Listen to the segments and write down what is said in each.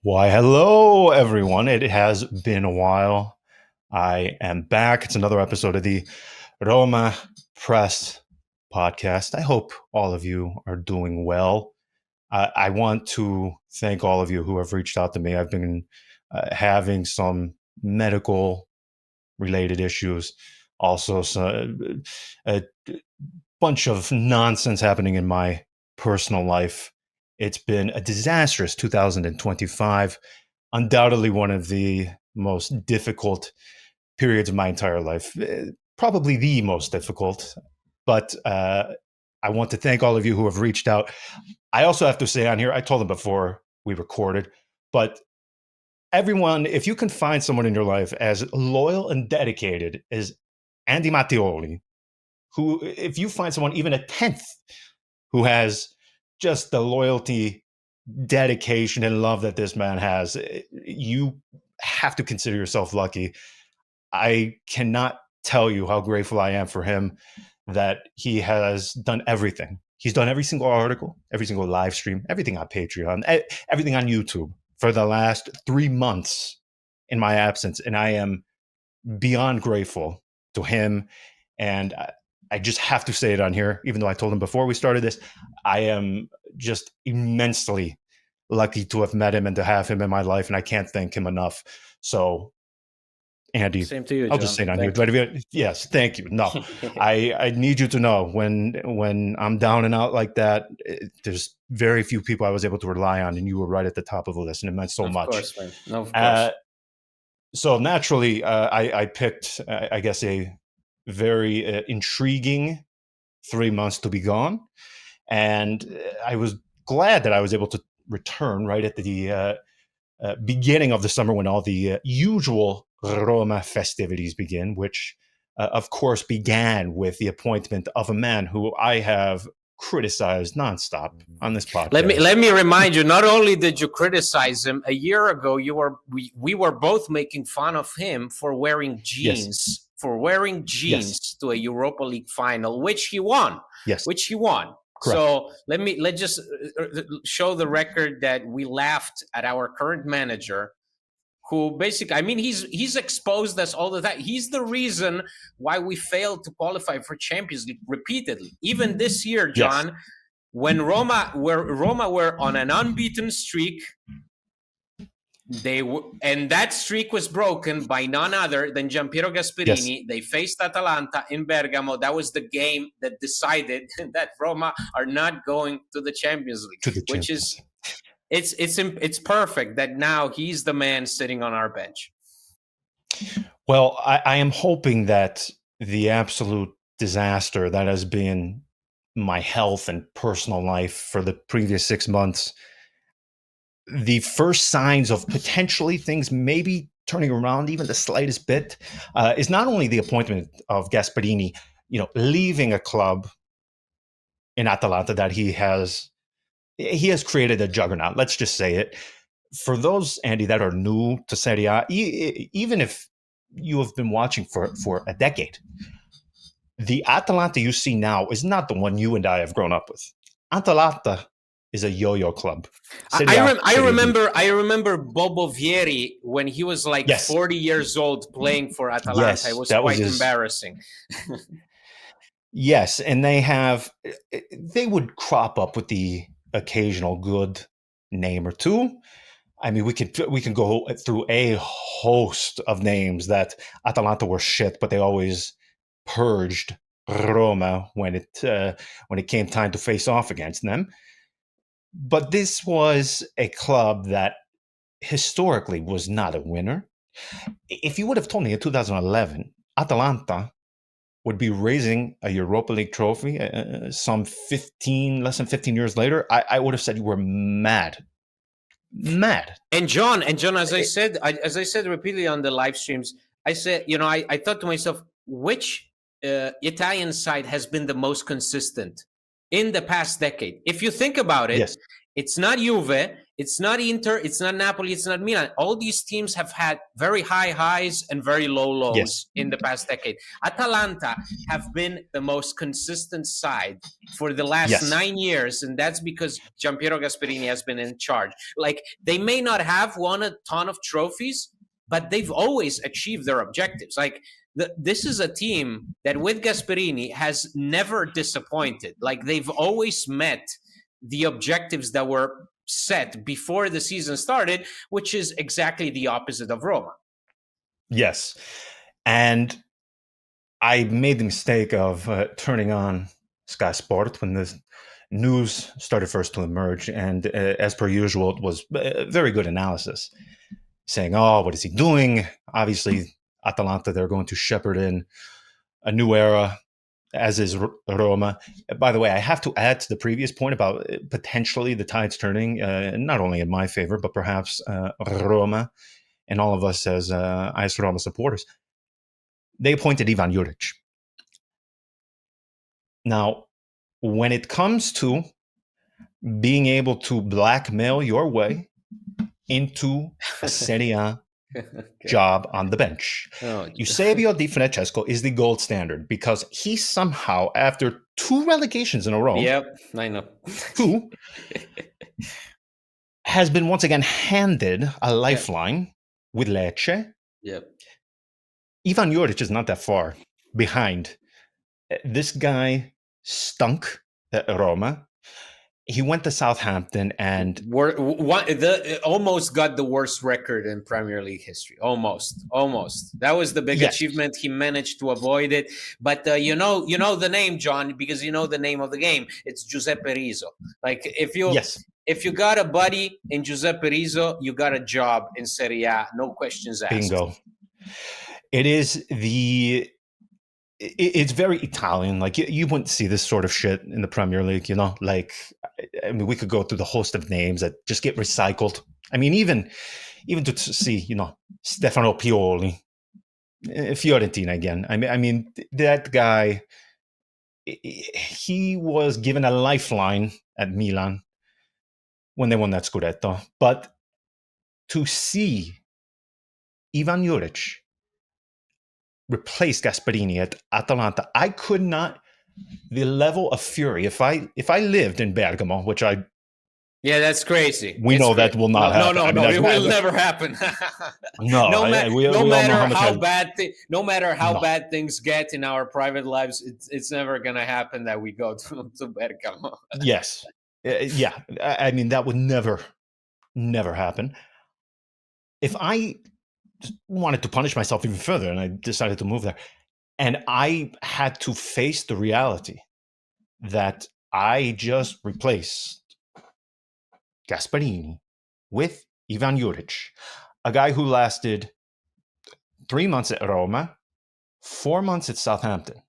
Why, hello, everyone. It has been a while. I am back. It's another episode of the Roma Press podcast. I hope all of you are doing well. I want to thank all of you who have reached out to me. I've been having some medical related issues, also a bunch of nonsense happening in my personal life. It's been a disastrous 2025, undoubtedly one of the most difficult periods of my entire life, probably the most difficult. But I want to thank all of you who have reached out. I also have to say on here, I told them before we recorded, but everyone, if you can find someone in your life as loyal and dedicated as Andy Mattioli, who, if you find someone even a tenth who has just the loyalty, dedication, and love that this man has, you have to consider yourself lucky. I cannot tell you how grateful I am for him that he has done everything. He's done every single article, every single live stream, everything on Patreon, everything on YouTube for the last 3 months in my absence. And I am beyond grateful to him. And I just have to say it on here, even though I told him before we started this, I am just immensely lucky to have met him and to have him in my life. And I can't thank him enough. So, Andy, Same to you, I'll John. just say it on here. Yes, thank you. No, I need you to know when I'm down and out like that, there's very few people I was able to rely on, and you were right at the top of the list, and it meant so much. Of course, man. No, of course. So naturally, I picked, I guess, a very intriguing 3 months to be gone, and I was glad that I was able to return right at the beginning of the summer when all the usual Roma festivities begin, which, of course, began with the appointment of a man who I have criticized nonstop on this podcast. Let me remind you. Not only did you criticize him a year ago, we were both making fun of him for wearing jeans, to a Europa League final, which he won. Yes, which he won. correct. So let's just show the record that we laughed at our current manager, who basically, I mean, he's exposed us all the time. He's the reason why we failed to qualify for Champions League repeatedly. Even this year, John, Yes. when Roma were on an unbeaten streak, and that streak was broken by none other than Gian Piero Gasperini. Yes. They faced Atalanta in Bergamo. That was the game that decided that Roma are not going to the Champions League, which is it's perfect that now he's the man sitting on our bench. Well, I am hoping that the absolute disaster that has been my health and personal life for the previous 6 months, the first signs of potentially things maybe turning around even the slightest bit, is not only the appointment of Gasperini, leaving a club in Atalanta that he has created a juggernaut. Let's just say it. For those, Andy, that are new to Serie A, even if you have been watching for a decade, the Atalanta you see now is not the one you and I have grown up with. Atalanta is a yo-yo club. I remember Bobo Vieri when he was like 40 years old playing for Atalanta. Yes, it was quite embarrassing. Yes, and they would crop up with the occasional good name or two. I mean, we can go through a host of names that Atalanta were shit, but they always purged Roma when it came time to face off against them. But this was a club that historically was not a winner. If you would have told me in 2011, Atalanta would be raising a Europa League trophy less than 15 years later, I would have said you were mad. And John, as I said repeatedly on the live streams, I said, I thought to myself, which Italian side has been the most consistent in the past decade? If you think about it, It's not Juve, It's not Inter, it's not Napoli, it's not Milan. All these teams have had very high highs and very low Yes. lows in the past decade. Atalanta have been the most consistent side for the last Yes. 9 years, and that's because Gian Piero Gasperini has been in charge. Like, they may not have won a ton of trophies, but they've always achieved their objectives. Like, this is a team that with Gasperini has never disappointed. Like, they've always met the objectives that were set before the season started, which is exactly the opposite of Roma. Yes. And I made the mistake of turning on Sky Sport when the news started first to emerge. And as per usual, it was very good analysis saying, oh, what is he doing? Obviously, Atalanta, they're going to shepherd in a new era, as is Roma. By the way, I have to add to the previous point about potentially the tides turning, not only in my favor, but perhaps Roma and all of us as AS Roma supporters. They appointed Ivan Juric. Now, when it comes to being able to blackmail your way into a Serie A job on the bench, Eusebio Di Francesco is the gold standard because he somehow, after 2 relegations in a row, yep, I know, 2, has been once again handed a lifeline with Lecce. Yep. Ivan Juric is not that far behind. This guy stunk at Roma. He went to Southampton and almost got the worst record in Premier League history. Almost. That was the big achievement. He managed to avoid it. But you know the name, John, because you know the name of the game. It's Giuseppe Rizzo. Like, if you got a buddy in Giuseppe Rizzo, you got a job in Serie A. No questions asked. Bingo. It's very Italian. Like, you wouldn't see this sort of shit in the Premier League, you know? Like, I mean, we could go through the host of names that just get recycled. I mean, even to see, you know, Stefano Pioli, Fiorentina again. I mean, that guy, he was given a lifeline at Milan when they won that Scudetto. But to see Ivan Juric replace Gasperini at Atalanta, I could not. The level of fury. If I lived in Bergamo, which that's crazy. We know that will not happen. No, it will never happen. No matter how bad things get in our private lives, it's never gonna happen that we go to Bergamo. Yes, yeah. I mean, that would never happen. If I wanted to punish myself even further, and I decided to move there, and I had to face the reality that I just replaced Gasperini with Ivan Juric, a guy who lasted 3 months at Roma, 4 months at Southampton.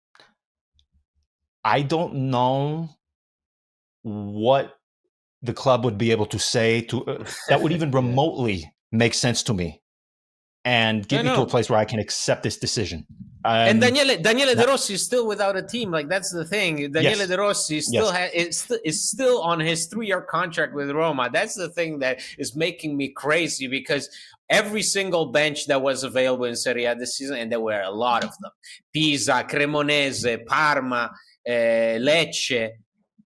I don't know what the club would be able to say to that would even remotely make sense to me and get me to a place where I can accept this decision. And Daniele De Rossi is still without a team. Like, that's the thing. Daniele De Rossi is still on his 3-year contract with Roma. That's the thing that is making me crazy, because every single bench that was available in Serie A this season, and there were a lot of them: Pisa, Cremonese, Parma, Lecce,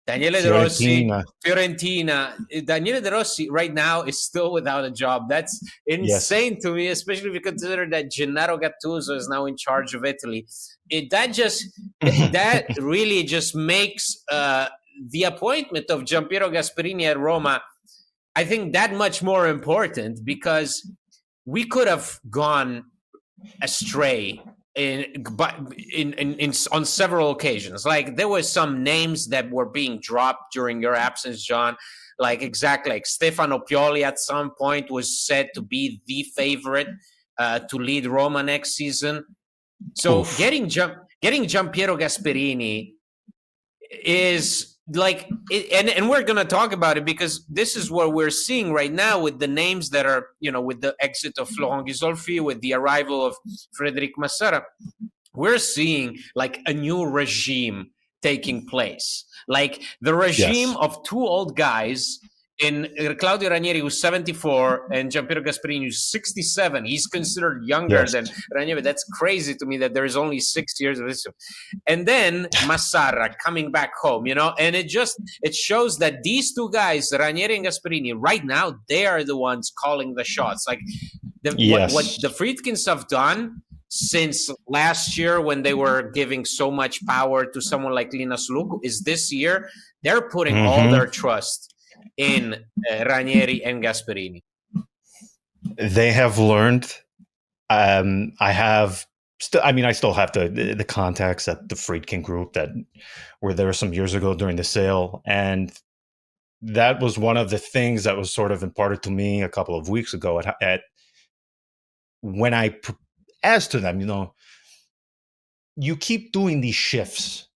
Daniele De Rossi, Fiorentina. Daniele De Rossi right now is still without a job. That's insane to me, especially if you consider that Gennaro Gattuso is now in charge of Italy. That really just makes the appointment of Gian Piero Gasperini at Roma, I think, that much more important, because we could have gone astray on several occasions. Like, there were some names that were being dropped during your absence, John. Like, exactly, like Stefano Pioli at some point was said to be the favorite to lead Roma next season. So getting Gian Piero Gasperini is like, and we're going to talk about it, because this is what we're seeing right now with the names that are, you know, with the exit of Florent Ghisolfi, with the arrival of Ricky Massara. We're seeing like a new regime taking place, like the regime of 2 old guys in Claudio Ranieri, who's 74, and Gian Piero Gasperini, who's 67. He's considered younger Yes. than Ranieri. That's crazy to me that there is only 6 years of this. And then Massara coming back home, and it shows that these two guys, Ranieri and Gasperini, right now, they are the ones calling the shots. Like what the Friedkins have done since last year, when they were giving so much power to someone like Linus Luku, is this year they're putting all their trust in Ranieri and Gasperini. They have learned. I still have the contacts at the Friedkin group that were there some years ago during the sale, and that was one of the things that was sort of imparted to me a couple of weeks ago at when I asked to them, you keep doing these shifts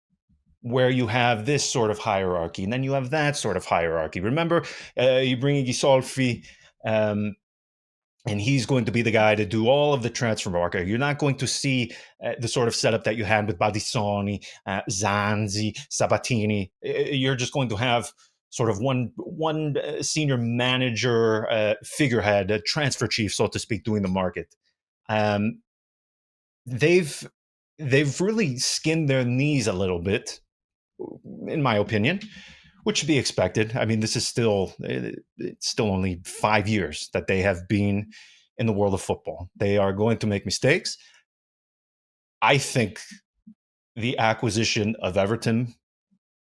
where you have this sort of hierarchy and then you have that sort of hierarchy. Remember, you bring in Ghisolfi, and he's going to be the guy to do all of the transfer market. You're not going to see the sort of setup that you had with Badisoni, Zanzi, Sabatini. You're just going to have sort of one senior manager, figurehead, a transfer chief, so to speak, doing the market. They've really skinned their knees a little bit, in my opinion, which should be expected. I mean, this is it's still only 5 years that they have been in the world of football. They are going to make mistakes. I think the acquisition of Everton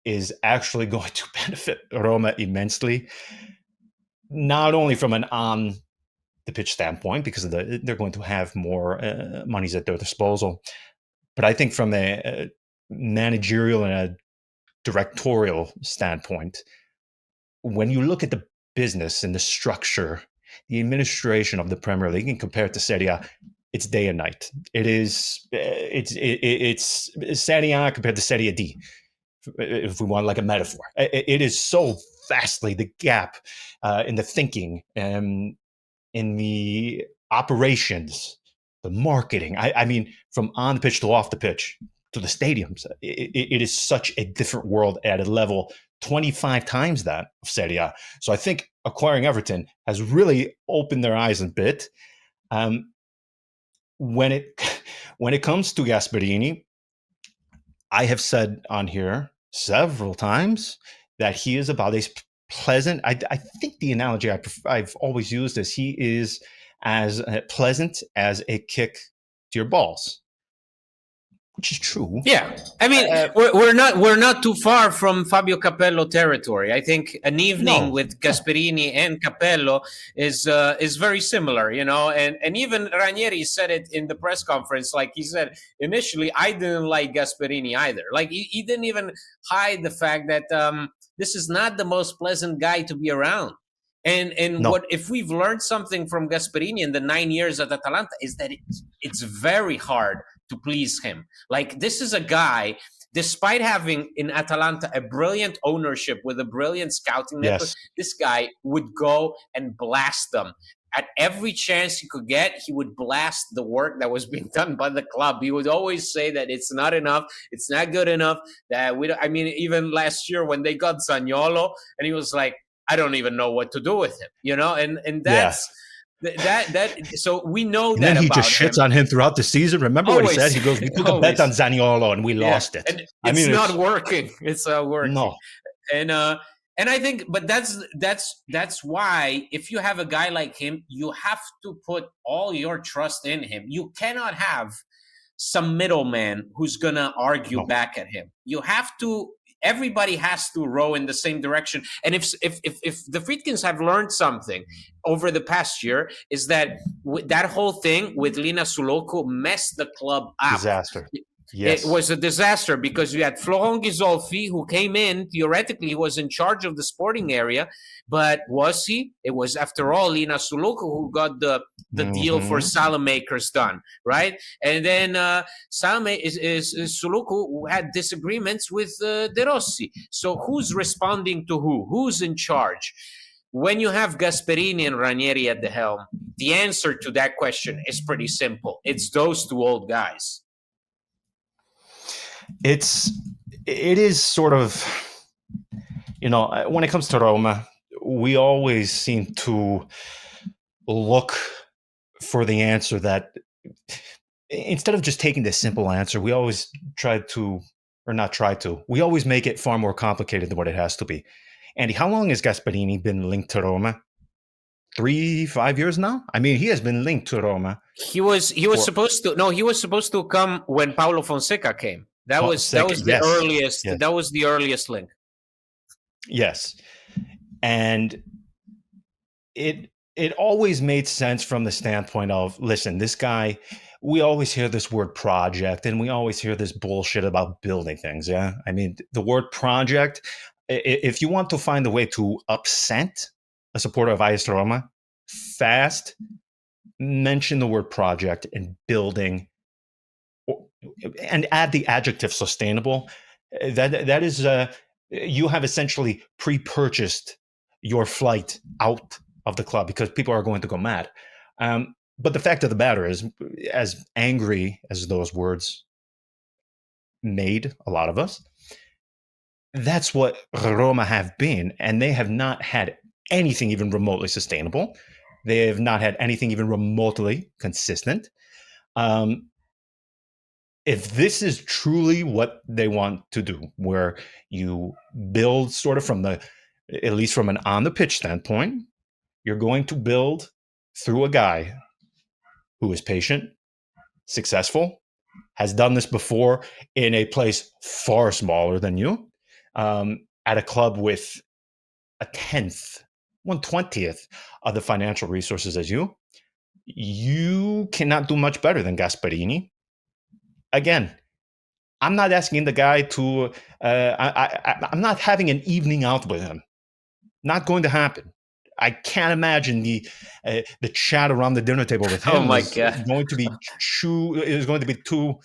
is actually going to benefit Roma immensely, not only from an on the pitch standpoint, because they're going to have more monies at their disposal, but I think from a managerial and a directorial standpoint, when you look at the business and the structure, the administration of the Premier League, and compare it to Serie A, it's day and night. It's Serie A compared to Serie D, if we want like a metaphor. It is so vastly the gap in the thinking, in the operations, the marketing. I mean, from on the pitch to off the pitch to the stadiums, it is such a different world at a level 25 times that of Serie A. So I think acquiring Everton has really opened their eyes a bit. When it comes to Gasperini, I have said on here several times that he is about as pleasant. I think the analogy I've always used is he is as pleasant as a kick to your balls, which is true. Yeah, I mean, we're not too far from Fabio Capello territory. I think an evening with Gasperini and Capello is very similar, and even Ranieri said it in the press conference. Like he said, initially, I didn't like Gasperini either. Like he didn't even hide the fact that this is not the most pleasant guy to be around. And what if we've learned something from Gasperini in the 9 years at Atalanta is that it's very hard to please him. Like, this is a guy, despite having in Atalanta a brilliant ownership with a brilliant scouting network, this guy would go and blast them. At every chance he could get, he would blast the work that was being done by the club. He would always say that it's not enough, it's not good enough. Even last year when they got Zaniolo, and he was like, I don't even know what to do with him, and that's that. So we know and that. Then he just shits on him throughout the season. Remember what he said? He goes, "We took a bet on Zaniolo and we lost it." And it's not working. It's not working. No. And I think, but that's why if you have a guy like him, you have to put all your trust in him. You cannot have some middleman who's gonna argue back at him. You have to. Everybody has to row in the same direction. And if the Friedkins have learned something over the past year, is that that whole thing with Lina Suloko messed the club up. Disaster. Yes. It was a disaster because you had Florent Ghisolfi, who came in, theoretically, he was in charge of the sporting area, but was he? It was, after all, Lina Suloko who got the deal for Salamakers done, right? And then Suloko who had disagreements with De Rossi. So who's responding to who? Who's in charge? When you have Gasperini and Ranieri at the helm, the answer to that question is pretty simple. It's those two old guys. It is sort of, when it comes to Roma, we always seem to look for the answer that, instead of just taking the simple answer, we always we always make it far more complicated than what it has to be. Andy, how long has Gasperini been linked to Roma? 5 years now? I mean, he has been linked to Roma He was for supposed to no, he was supposed to come when Paulo Fonseca came. That was the yes, earliest yes, that was the earliest link. yes. And it always made sense from the standpoint of, listen, this guy, we always hear this word project and we always hear this bullshit about building things. Yeah. I mean, the word project, if you want to find a way to upset a supporter of AS Roma fast, mention the word project and building, and add the adjective sustainable. That is, you have essentially pre-purchased your flight out of the club because people are going to go mad. But the fact of the matter is, as angry as those words made a lot of us, that's what Roma have been, and they have not had anything even remotely sustainable. They have not had anything even remotely consistent. Um, if this is truly what they want to do, where you build sort of from the, at least from an on the pitch standpoint, you're going to build through a guy who is patient, successful, has done this before in a place far smaller than you, at a club with a 10th, 1/20th of the financial resources as you cannot do much better than Gasperini. Again, I'm not asking the guy to. I'm not having an evening out with him. Not going to happen. I can't imagine the chat around the dinner table with Oh him my was god. going to be too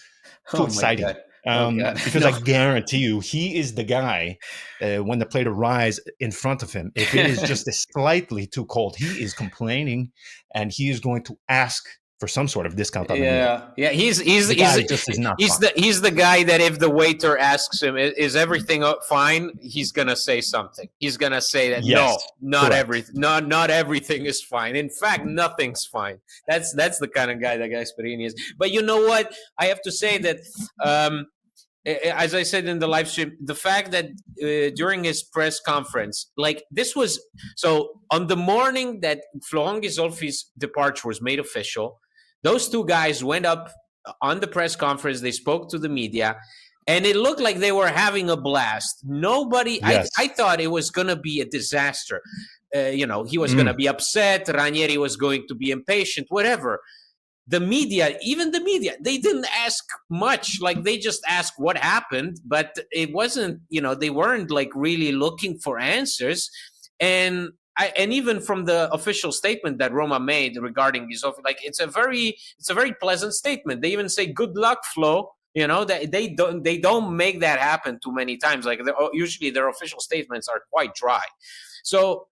Oh my exciting. god. Oh god. Because I No. guarantee you, he is the guy. When the plate arrives in front of him, if it is just slightly too cold, he is complaining, and he is going to ask for some sort of discount on the meal. Yeah, yeah. The guy just is not fun. He's the guy that if the waiter asks him, "Is everything fine?" He's gonna say something. He's gonna say that Yes, no, not correct. everything, not everything is fine. In fact, nothing's fine. That's the kind of guy that Gasperini is. But you know what? I have to say that. As I said in the live stream, the fact that during his press conference, like this was so on the morning that Florent Ghisolfi's departure was made official, those two guys went up on the press conference. They spoke to the media, and it looked like they were having a blast. Nobody, I Yes. thought it was going to be a disaster. He was going to Mm. be upset. Ranieri was going to be impatient, whatever. The media, even the media, they didn't ask much. Like they just asked what happened, but it wasn't, they weren't like really looking for answers. And even from the official statement that Roma made regarding Ghisolfi, like it's a very pleasant statement. They even say good luck, Flo. That they don't make that happen too many times. Like usually their official statements are quite dry. So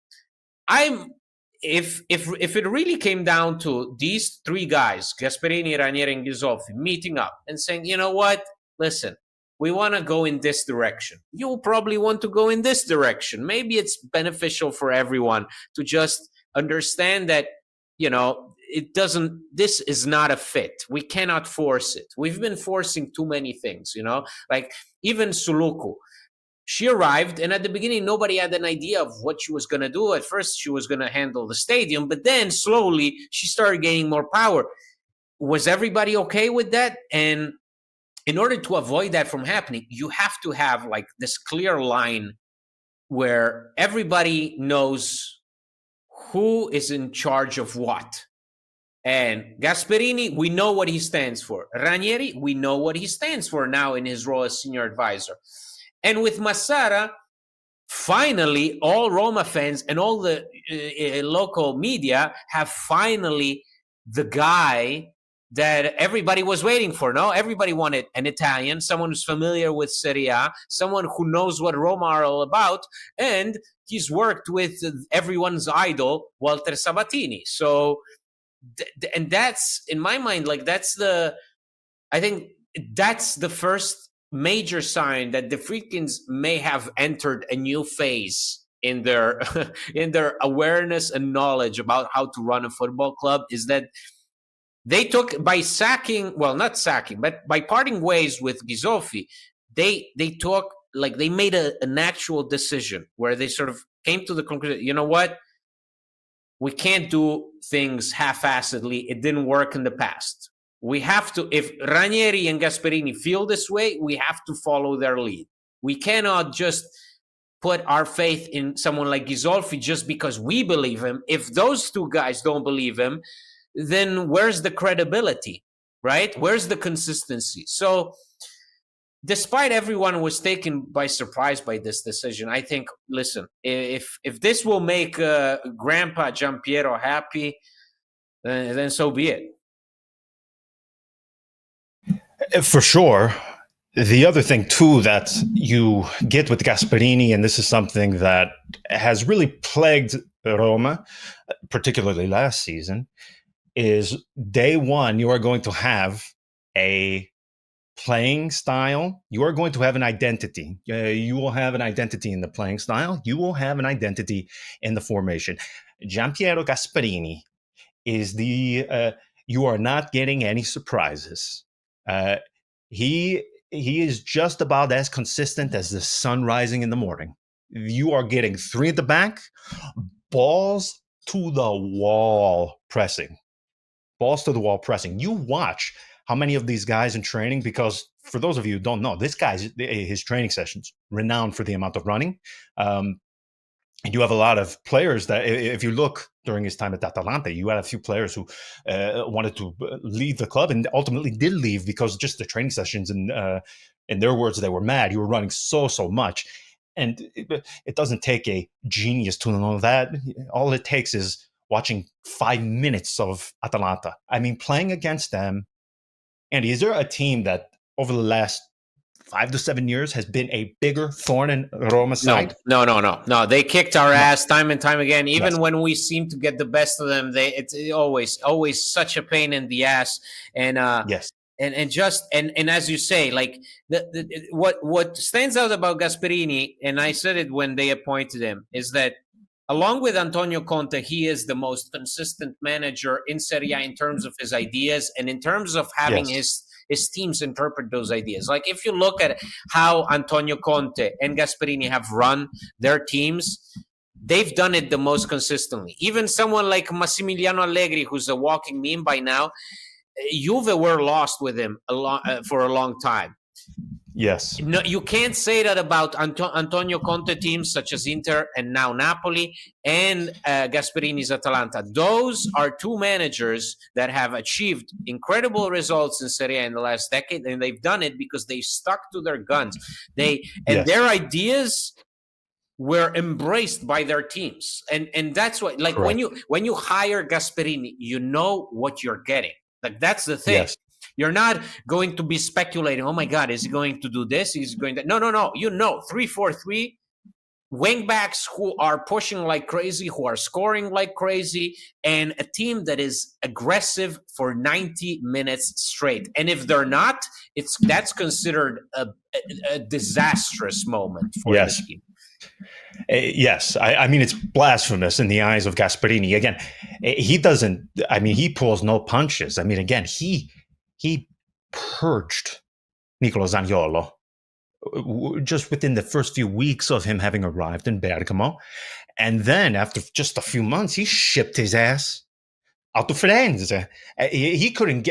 I'm if it really came down to these three guys, Gasperini, Ranieri, and Ghisolfi, meeting up and saying, you know what, listen, we want to go in this direction. You'll probably want to go in this direction. Maybe it's beneficial for everyone to just understand that, it doesn't, this is not a fit. We cannot force it. We've been forcing too many things, like even Suluku. She arrived, and at the beginning, nobody had an idea of what she was going to do. At first, she was going to handle the stadium, but then slowly she started gaining more power. Was everybody okay with that? And in order to avoid that from happening, you have to have like this clear line where everybody knows who is in charge of what. And Gasperini, we know what he stands for. Ranieri, we know what he stands for now in his role as senior advisor. And with Massara, finally, all Roma fans and all the local media have finally the guy that everybody was waiting for. No, everybody wanted an Italian, someone who's familiar with Serie A, someone who knows what Roma are all about, and he's worked with everyone's idol, Walter Sabatini. So, and that's in my mind, like I think that's the first major sign that the Friedkins may have entered a new phase in their in their awareness and knowledge about how to run a football club is that they took by sacking, well, not sacking, but by parting ways with Ghisolfi, they took like they made an actual decision where they sort of came to the conclusion, you know what, we can't do things half-assedly. It didn't work in the past. We have to, if Ranieri and Gasperini feel this way, we have to follow their lead. We cannot just put our faith in someone like Ghisolfi just because we believe him. If those two guys don't believe him, then where's the credibility, right? Where's the consistency? So despite everyone was taken by surprise by this decision, I think, listen, if this will make Grandpa Gian Piero happy, then so be it. For sure. The other thing, too, that you get with Gasperini, and this is something that has really plagued Roma, particularly last season, is day one, you are going to have a playing style. You are going to have an identity. You will have an identity in the playing style. You will have an identity in the formation. Gian Piero Gasperini is you are not getting any surprises. He is just about as consistent as the sun rising in the morning. You are getting three at the back, balls to the wall pressing. Balls to the wall pressing. You watch how many of these guys in training, because for those of you who don't know, this guy's his training sessions renowned for the amount of running. And you have a lot of players that, if you look during his time at Atalanta, you had a few players who wanted to leave the club and ultimately did leave because just the training sessions, and in their words, they were mad. You were running so much. And it doesn't take a genius to know that. All it takes is watching 5 minutes of Atalanta. I mean, playing against them. And is there a team that over the last 5 to 7 years has been a bigger thorn in Roma's side? No. They kicked our ass time and time again. Even Yes. when we seem to get the best of them, it's always such a pain in the ass. And yes. And as you say, like what stands out about Gasperini, and I said it when they appointed him, is that along with Antonio Conte, he is the most consistent manager in Serie A in terms of his ideas and in terms of having Yes. his teams interpret those ideas. Like if you look at how Antonio Conte and Gasperini have run their teams, they've done it the most consistently. Even someone like Massimiliano Allegri, who's a walking meme by now, Juve were lost with him for a long time. Yes. No, you can't say that about Antonio Conte teams such as Inter and now Napoli and Gasperini's Atalanta. Those are two managers that have achieved incredible results in Serie A in the last decade, and they've done it because they stuck to their guns. Their ideas were embraced by their teams, and that's what, like, correct. when you hire Gasperini, you know what you're getting. Like that's the thing. Yes. You're not going to be speculating, oh my God, is he going to do this? Is he going to... No. You know, 3-4-3, wingbacks who are pushing like crazy, who are scoring like crazy, and a team that is aggressive for 90 minutes straight. And if they're not, that's considered a disastrous moment for the team. Yes, I mean, it's blasphemous in the eyes of Gasperini. Again, he doesn't, I mean, he pulls no punches. I mean, again, he purged Nicolo Zaniolo just within the first few weeks of him having arrived in Bergamo. And then after just a few months, he shipped his ass out to Firenze. He couldn't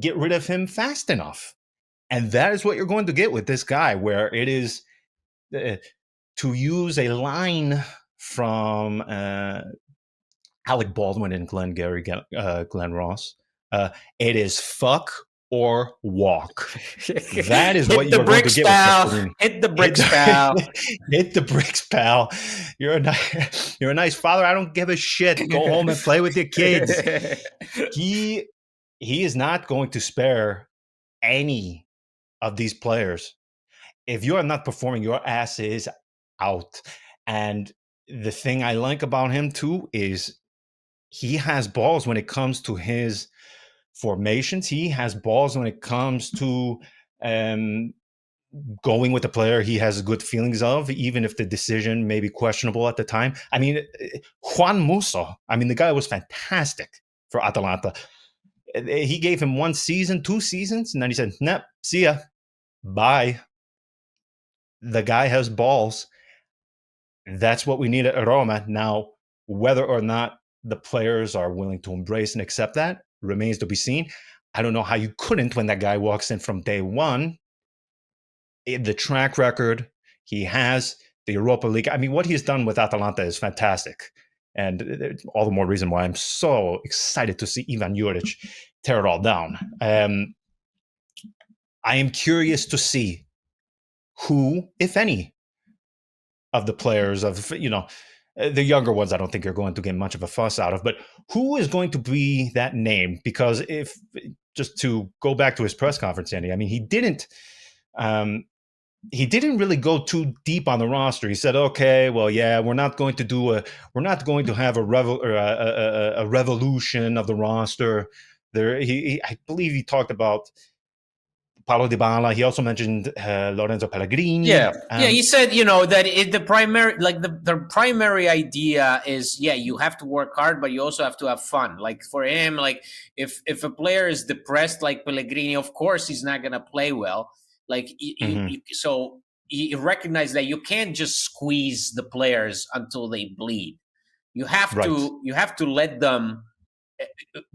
get rid of him fast enough. And that is what you're going to get with this guy, where it is... to use a line from Alec Baldwin and Glenn Ross, it is fuck or walk. That is what you're going to get with Hit the bricks, pal. Hit the bricks, pal. You're a nice father. I don't give a shit. Go home and play with your kids. He is not going to spare any of these players. If you are not performing, your ass is out. And the thing I like about him too is he has balls when it comes to his formations. He has balls when it comes to going with the player he has good feelings of, even if the decision may be questionable at the time. I mean, Juan Musso, I mean, the guy was fantastic for Atalanta. He gave him 1 season, 2 seasons, and then he said, "Nah, see ya, bye." The guy has balls. That's what we need at Roma. Now, whether or not the players are willing to embrace and accept that remains to be seen. I don't know how you couldn't when that guy walks in from day one. The track record he has, the Europa League. I mean, what he's done with Atalanta is fantastic. And all the more reason why I'm so excited to see Ivan Juric tear it all down. I am curious to see who, if any, of the players of, the younger ones, I don't think you're going to get much of a fuss out of, but who is going to be that name? Because if, just to go back to his press conference, Andy, I mean, he didn't really go too deep on the roster. He said, "Okay, well, yeah, we're not going to have a revolution of the roster." I believe he talked about Paulo Dybala. He also mentioned Lorenzo Pellegrini. Yeah, he said, that the primary idea is, you have to work hard, but you also have to have fun. Like for him, like if a player is depressed, like Pellegrini, of course he's not going to play well. Like so he recognized that you can't just squeeze the players until they bleed. You have to let them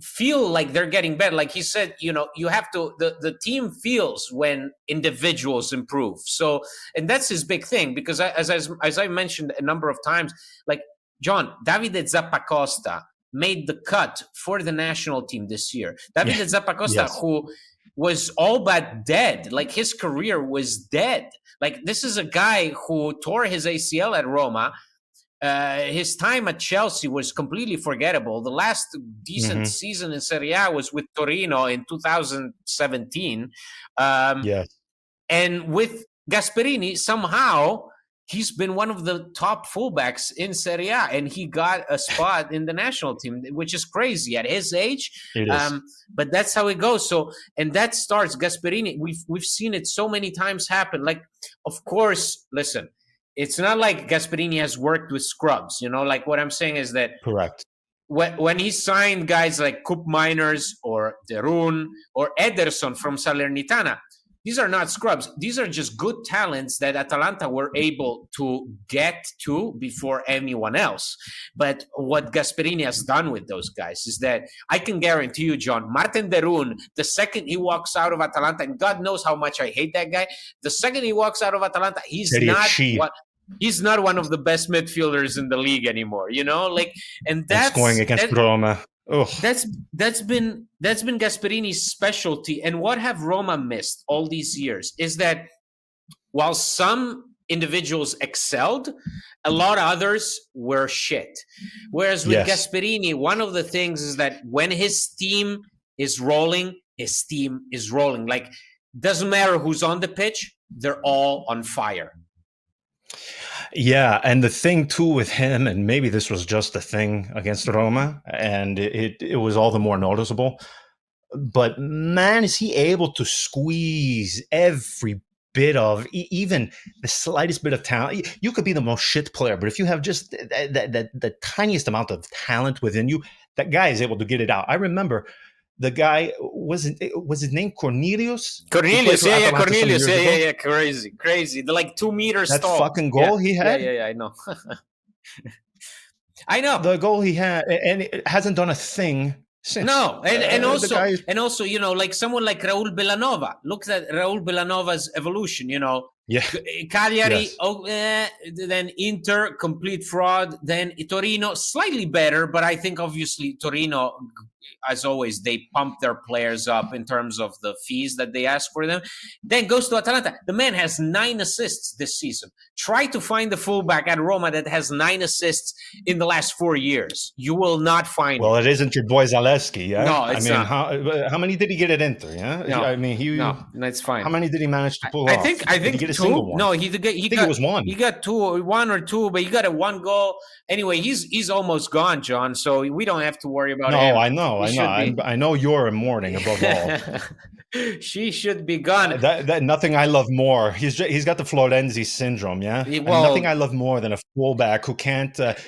feel like they're getting better. Like he said, you have to, the team feels when individuals improve. So, and that's his big thing, because as I mentioned a number of times, like John, Davide Zappacosta made the cut for the national team this year. Davide Zappacosta, who was all but dead, like his career was dead. Like this is a guy who tore his ACL at Roma. His time at Chelsea was completely forgettable. The last decent season in Serie A was with Torino in 2017. And with Gasperini, somehow he's been one of the top fullbacks in Serie A, and he got a spot in the national team, which is crazy at his age. But that's how it goes. So, and that starts Gasperini. We've seen it so many times happen. Like, of course, listen, it's not like Gasperini has worked with scrubs, like what I'm saying is that correct. When he signed guys like Koop Miners or Derun or Ederson from Salernitana, these are not scrubs. These are just good talents that Atalanta were able to get to before anyone else. But what Gasperini has done with those guys is that I can guarantee you, John, Martin Derun, the second he walks out of Atalanta, and God knows how much I hate that guy, the second he walks out of Atalanta, he's not one of the best midfielders in the league anymore, and that's going against Roma. That's been Gasperini's specialty. And what have Roma missed all these years is that while some individuals excelled, a lot of others were shit. Whereas with Gasperini, one of the things is that when his team is rolling, his team is rolling. Like, doesn't matter who's on the pitch, they're all on fire. Yeah, and the thing too with him, and maybe this was just a thing against Roma, and it was all the more noticeable, but man, is he able to squeeze every bit of, even the slightest bit of talent. You could be the most shit player, but if you have just the tiniest amount of talent within you, that guy is able to get it out. I remember the guy, was his name Cornelius? Cornelius, Cornelius, crazy. The like 2 meters that tall. That fucking goal he had. Yeah, I know. I know the goal he had, and it hasn't done a thing since. No, and also, like someone like Raul Bellanova. Look at Raul Bellanova's evolution. Cagliari, then Inter, complete fraud. Then Torino, slightly better, but I think obviously Torino, as always, they pump their players up in terms of the fees that they ask for them. Then goes to Atalanta. The man has 9 assists this season. Try to find the fullback at Roma that has 9 assists in the last 4 years. You will not find it. Well, it isn't your boy Zalewski, yeah? No, it's not. How many did he get at Inter, yeah? No, I mean, no, it's fine. How many did he manage to pull off? I think did he get 2. A no, he think it was 1. He got 1 or 2, but he got a 1 goal. Anyway, he's almost gone, John, so we don't have to worry about him. No, I know. I know you're in mourning above all. She should be gone. That nothing I love more. He's got the Florenzi syndrome. Yeah, I mean nothing I Well, love more than a fullback who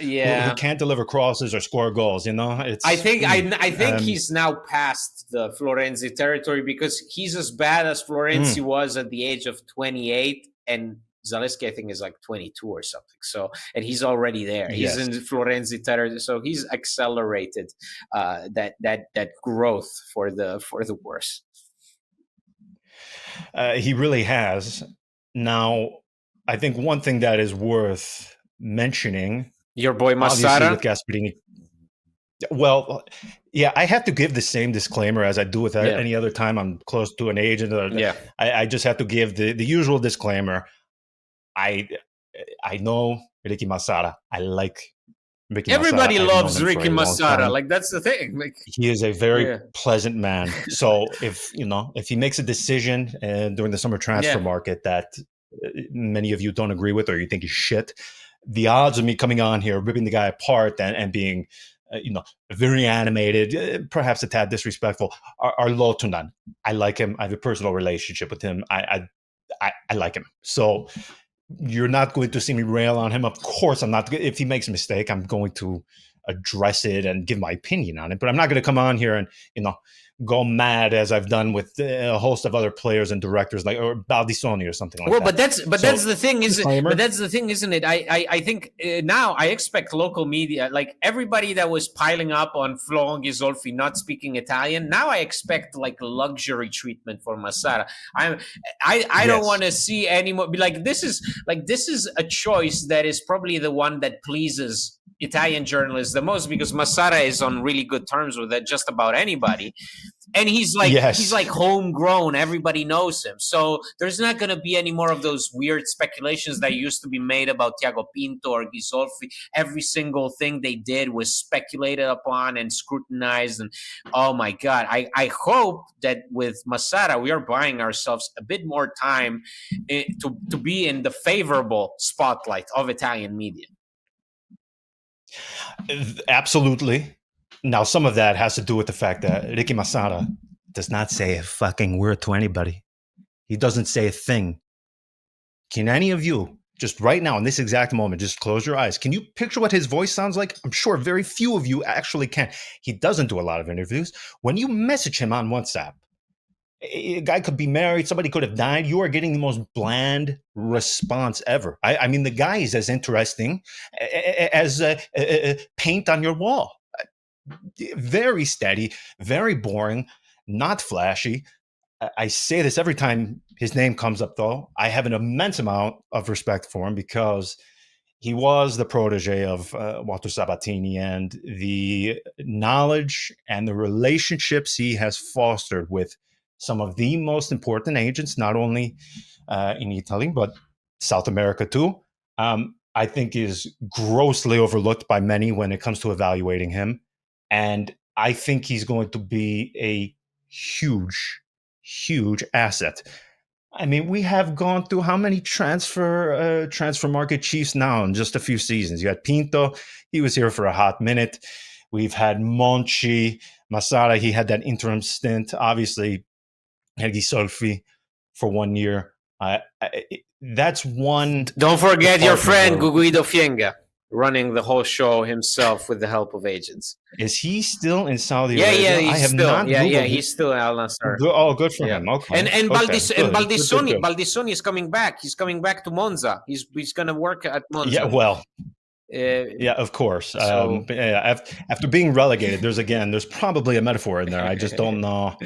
yeah. can't deliver crosses or score goals. You know, I it's think I think he's now past the Florenzi territory because he's as bad as Florenzi mm, was at the age of 28, and Zaleski I think is like 22 or something. So and he's already there. He's yes. in Florenzi territory, so he's accelerated that growth for the worse. He really has. Now, I think one thing that is worth mentioning, Your boy obviously, with Massara, Gasperini. Well, yeah, I have to give the same disclaimer as I do with yeah, any other time I'm close to an agent. yeah. I just have to give the usual disclaimer. I I know Ricky Massara. I like Ricky Massara. Everybody I've known loves him for Ricky a long Massara. time. Like that's the thing. Like He is a very yeah, pleasant man. So if he makes a decision during the summer transfer yeah. market that many of you don't agree with or you think is shit, the odds of me coming on here, ripping the guy apart and being, very animated, perhaps a tad disrespectful, are low to none. I like him. I have a personal relationship with him. I like him. So you're not going to see me rail on him. Of course, I'm not. If he makes a mistake, I'm going to address it and give my opinion on it. But I'm not going to come on here and go mad as I've done with a host of other players and directors like or Baldissoni or something like Well, that. but that's So the thing, is it? But disclaimer. that's the thing, isn't it? I think now I expect local media, like everybody that was piling up on Florent Ghisolfi not speaking Italian. Now I expect like luxury treatment for Massara. I don't want Yes. to see anymore. Be like this is a choice that is probably the one that pleases Italian journalists the most because Massara is on really good terms with just about anybody, and he's Yes. like homegrown. Everybody knows him, so there's not going to be any more of those weird speculations that used to be made about Tiago Pinto or Ghisolfi. Every single thing they did was speculated upon and scrutinized, and oh my god, I hope that with Massara we are buying ourselves a bit more time to be in the favorable spotlight of Italian media. Absolutely. Now, some of that has to do with the fact that Ricky Massara does not say a fucking word to anybody. He doesn't say a thing. Can any of you, just right now in this exact moment, just close your eyes? Can you picture what his voice sounds like? I'm sure very few of you actually can. He doesn't do a lot of interviews. When you message him on WhatsApp, a guy could be married, somebody could have died. You are getting the most bland response ever. I mean, the guy is as interesting as paint on your wall. Very steady, very boring, not flashy. I say this every time his name comes up, though. I have an immense amount of respect for him because he was the protege of Walter Sabatini, and the knowledge and the relationships he has fostered with some of the most important agents, not only in Italy, but South America too, I think is grossly overlooked by many when it comes to evaluating him. And I think he's going to be a huge, huge asset. I mean, we have gone through how many transfer market chiefs now in just a few seasons? You had Pinto, he was here for a hot minute. We've had Monchi, Massara, he had that interim stint. Obviously, had Ghisolfi for 1 year. That's one Don't forget your department friend where Guido Fienga running the whole show himself with the help of agents. is he still in Saudi Yeah, yeah, Arabia? I he's have still, not Googled his. he's still Al Nassr. Oh, good for Yeah, him. Okay, okay, And good, good, good, good. Baldissoni is coming back. He's coming back to Monza. He's gonna work at Yeah, Monza. well, Uh, yeah, of course. so But yeah, after being relegated, there's probably a metaphor in there. I just don't know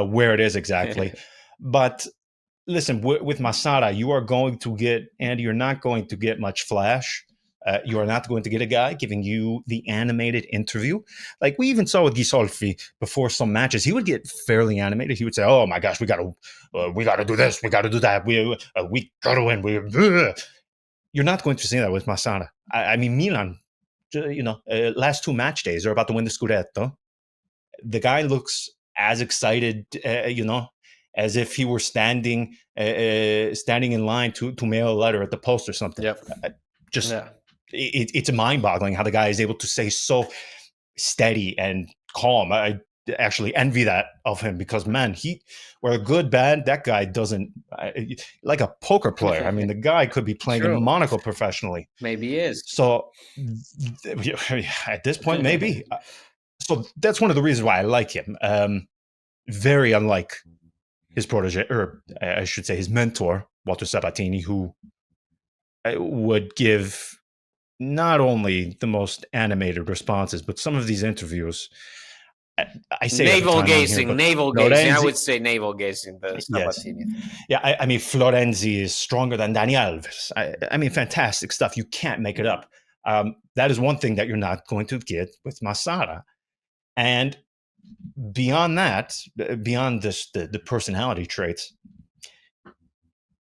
where it is exactly. But listen, with Masada, you are going to get, Andy, you're not going to get much flash. You are not going to get a guy giving you the animated interview. Like we even saw with Ghisolfi before some matches, he would get fairly animated. He would say, "Oh my gosh, we got to do this, we got to do that, we got to win." You're not going to see that with Masada. I mean, Milan, last two match days, they're about to win the Scudetto. The guy looks as excited, as if he were standing in line to mail a letter at the post or something. yep, Just yeah. it's mind-boggling how the guy is able to stay so steady and calm. actually envy that of him because, man, whether good, bad, that guy doesn't, like a poker player. I mean, the guy could be playing in True. Monaco professionally. Maybe he is. So at this point, maybe. So that's one of the reasons why I like him. Very unlike his protege, or I should say his mentor, Walter Sabatini, who would give not only the most animated responses, but some of these interviews, I say navel every time gazing, here, but navel gazing. I would say navel gazing. The yes, Sabatini. yeah. I mean, Florenzi is stronger than Dani Alves. I mean, fantastic stuff. You can't make it up. That is one thing that you're not going to get with Massara. And beyond that, beyond this, the personality traits,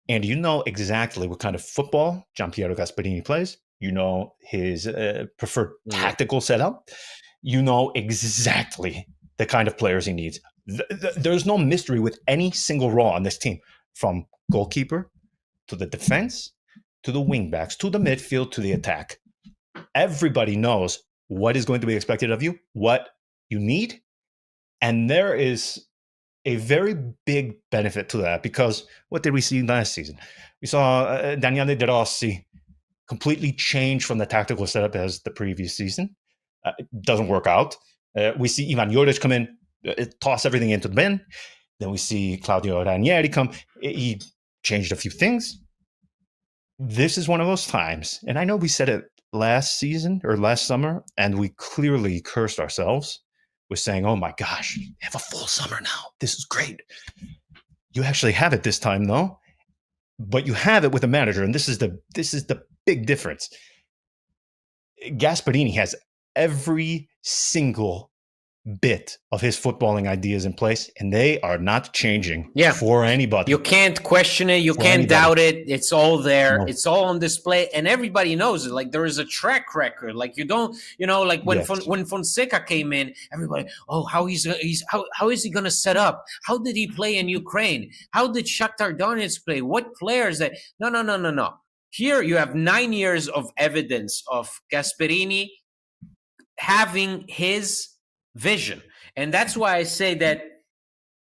and you know exactly what kind of football Gian Piero Gasperini plays. You know his preferred tactical setup. You know exactly the kind of players he needs. There's no mystery with any single role on this team, from goalkeeper to the defense to the wingbacks to the midfield to the attack. Everybody knows what is going to be expected of you, what you need, and there is a very big benefit to that, because what did we see last season? We saw Daniele De Rossi completely change from the tactical setup as the previous season. It doesn't work out. We see Ivan Juric come in, toss everything into the bin. Then we see Claudio Ranieri come. He changed a few things. This is one of those times, and I know we said it last season or last summer, and we clearly cursed ourselves with saying, oh my gosh, you have a full summer now. This is great. You actually have it this time, though. But you have it with a manager, and this is the big difference. Gasperini has every single bit of his footballing ideas in place, and they are not changing for anybody. You can't question it. You can't doubt it. It's all there. No. It's all on display, and everybody knows it. Like, there is a track record. Like, you don't, like when when Fonseca came in, everybody, how is he going to set up? How did he play in Ukraine? How did Shakhtar Donetsk play? What players that? No. Here you have 9 years of evidence of Gasperini having his vision. And that's why I say that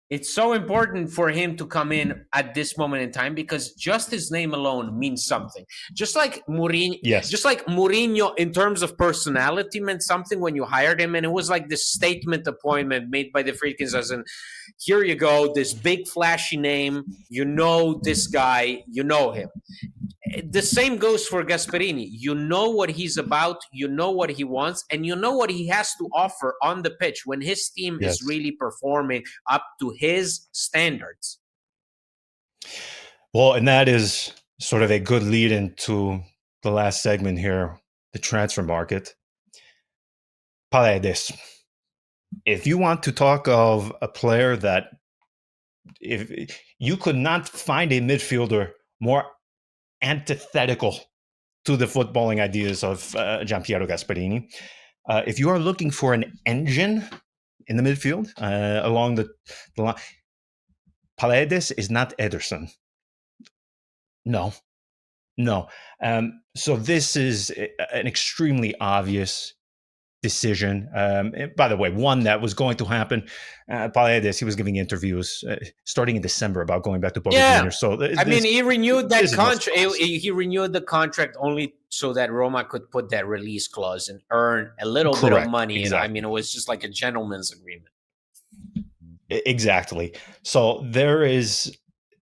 it's so important for him to come in at this moment in time, because just his name alone means something. Just like Mourinho in terms of personality meant something when you hired him, and it was like this statement appointment made by the Friedkins, as in, here you go, this big flashy name, this guy, him. The same goes for Gasperini. You know what he's about, you know what he wants, and you know what he has to offer on the pitch when his team is really performing up to his standards. Well, and that is sort of a good lead into the last segment here, the transfer market. Paredes. If you want to talk of a player that, if you could not find a midfielder more antithetical to the footballing ideas of Gian Piero Gasperini. If you are looking for an engine in the midfield along the line, Paredes is not Ederson. No. So this is an extremely obvious decision. By the way, one that was going to happen. Paredes, he was giving interviews starting in December about going back to Boca Juniors. So he renewed that contract. He renewed the contract only so that Roma could put that release clause and earn a little bit of money. Exactly. It was just like a gentleman's agreement. Exactly. So there is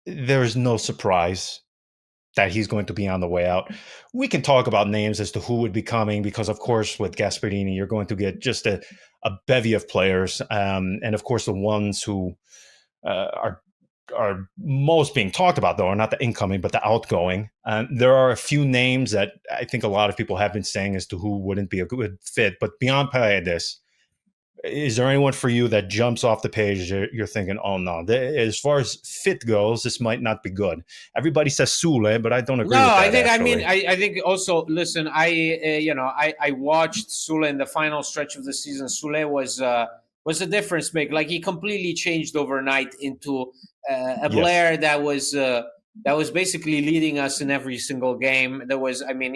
no surprise that he's going to be on the way out. We can talk about names as to who would be coming, because, of course, with Gasperini, you're going to get just a bevy of players. And, of course, the ones who are most being talked about, though, are not the incoming, but the outgoing. There are a few names that I think a lot of people have been saying as to who wouldn't be a good fit. But beyond Paredes, is there anyone for you that jumps off the page you're thinking, oh no, as far as fit goes, this might not be good? Everybody says Sule, but I don't agree with that. I think also, listen, I watched Sule in the final stretch of the season. Sule was a difference maker. Like, he completely changed overnight into a player that was that was basically leading us in every single game. There was, I mean,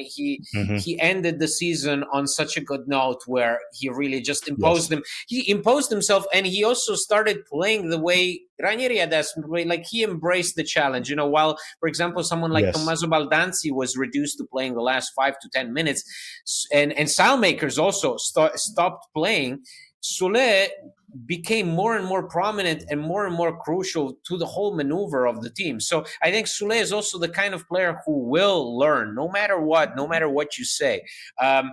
Hmm. he ended the season on such a good note where he really just imposed Yes. him. He imposed himself, and he also started playing the way Ranieri had asked him to play. Like he embraced the challenge. You know, while for example, someone like Yes. Tommaso Baldanzi was reduced to playing the last 5 to 10 minutes, and Saelmakers also stopped playing. Soule became more and more prominent and more crucial to the whole maneuver of the team. So I think Soule is also the kind of player who will learn no matter what, no matter what you say. Um,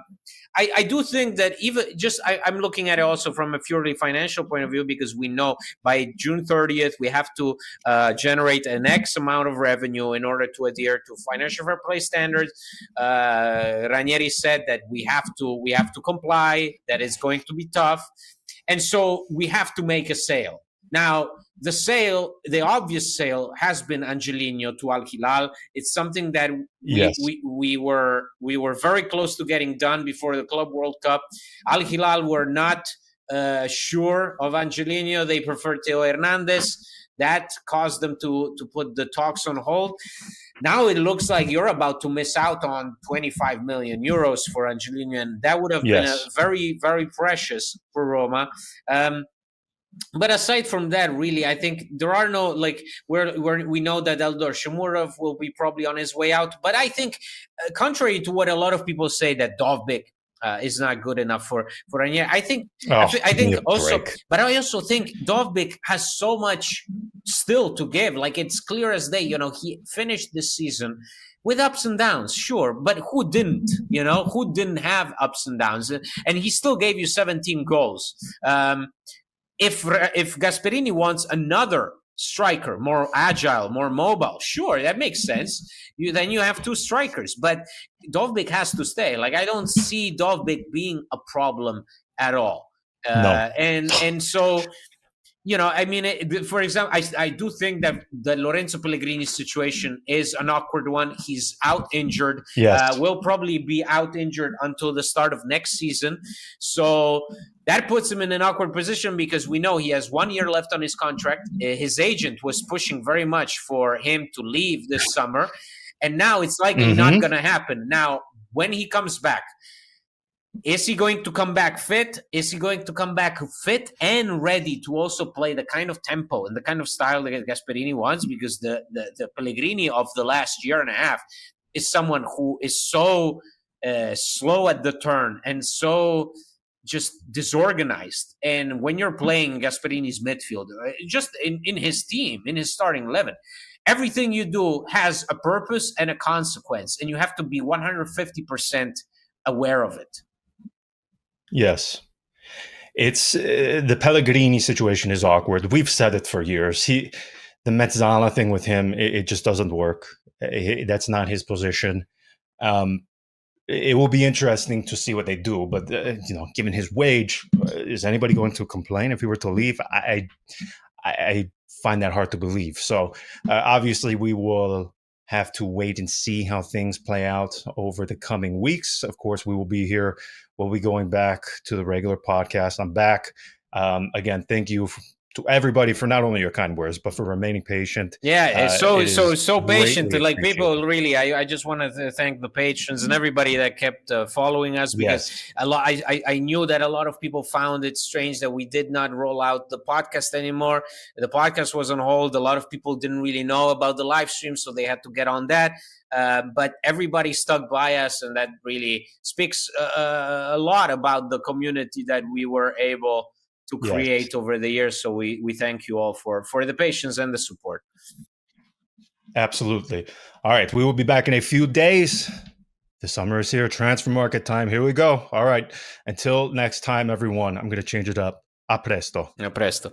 I do think that even just I'm looking at it also from a purely financial point of view, because we know by June 30th we have to generate an X amount of revenue in order to adhere to financial fair play standards. Ranieri said that we have to comply. That is going to be tough, and so we have to make a sale. Now, the obvious sale has been Angelino to Al Hilal. It's something that we, Yes. we we were very close to getting done before the Club World Cup. Al Hilal were not sure of Angelino. They preferred Theo Hernandez. That caused them to put the talks on hold. Now it looks like you're about to miss out on 25 million euros for Angelino, and that would have been a Yes. very, very precious for Roma. Um, but aside from that, really, I think there are no like where we know that Eldor Shomurov will be probably on his way out. But I think, contrary to what a lot of people say, that Dovbyk is not good enough for Ranieri. Oh, I give me think a also, break. but I also think Dovbyk has so much still to give. Like it's clear as day. You know, he finished this season with ups and downs, sure, but who didn't? You know, who didn't have ups and downs? And he still gave you 17 goals. If Gasperini wants another striker, more agile, more mobile, sure, that makes sense. Then you have two strikers, but Dovbyk has to stay. Like I don't see Dovbyk being a problem at all. No. And so I mean, for example, I do think that the Lorenzo Pellegrini situation is an awkward one. He's out injured, Yes. will probably be out injured until the start of next season. So that puts him in an awkward position because we know he has 1 year left on his contract. His agent was pushing very much for him to leave this summer. And now it's likely not Hmm. going to happen. Now, when he comes back, is he going to come back fit? Is he going to come back fit and ready to also play the kind of tempo and the kind of style that Gasperini wants? Because the Pellegrini of the last year and a half is someone who is so slow at the turn and so just disorganized. And when you're playing Gasperini's midfield, just in his team, in his starting 11, everything you do has a purpose and a consequence, and you have to be 150% aware of it. Yes. It's the Pellegrini situation is awkward. We've said it for years. The Mezzala thing with him, it just doesn't work. That's not his position. Um, it will be interesting to see what they do. But given his wage, is anybody going to complain if he were to leave? I find that hard to believe. So obviously, we will have to wait and see how things play out over the coming weeks. Of course, we will be here. We'll be going back to the regular podcast. I'm back. Again, thank you to everybody for not only your kind words, but for remaining patient. Yeah, it's so It is so patient. greatly Like appreciated. people, really, I just want to thank the patrons and everybody that kept following us, because Yes. a lot. I knew that a lot of people found it strange that we did not roll out the podcast anymore. The podcast was on hold. A lot of people didn't really know about the live stream, so they had to get on that. But everybody stuck by us, and that really speaks a lot about the community that we were able to Yes. create over the years. So we thank you all for the patience and the support. Absolutely. All right. We will be back in a few days. The summer is here. Transfer market time. Here we go. All right. Until next time, everyone, I'm going to change it up. A presto. A presto.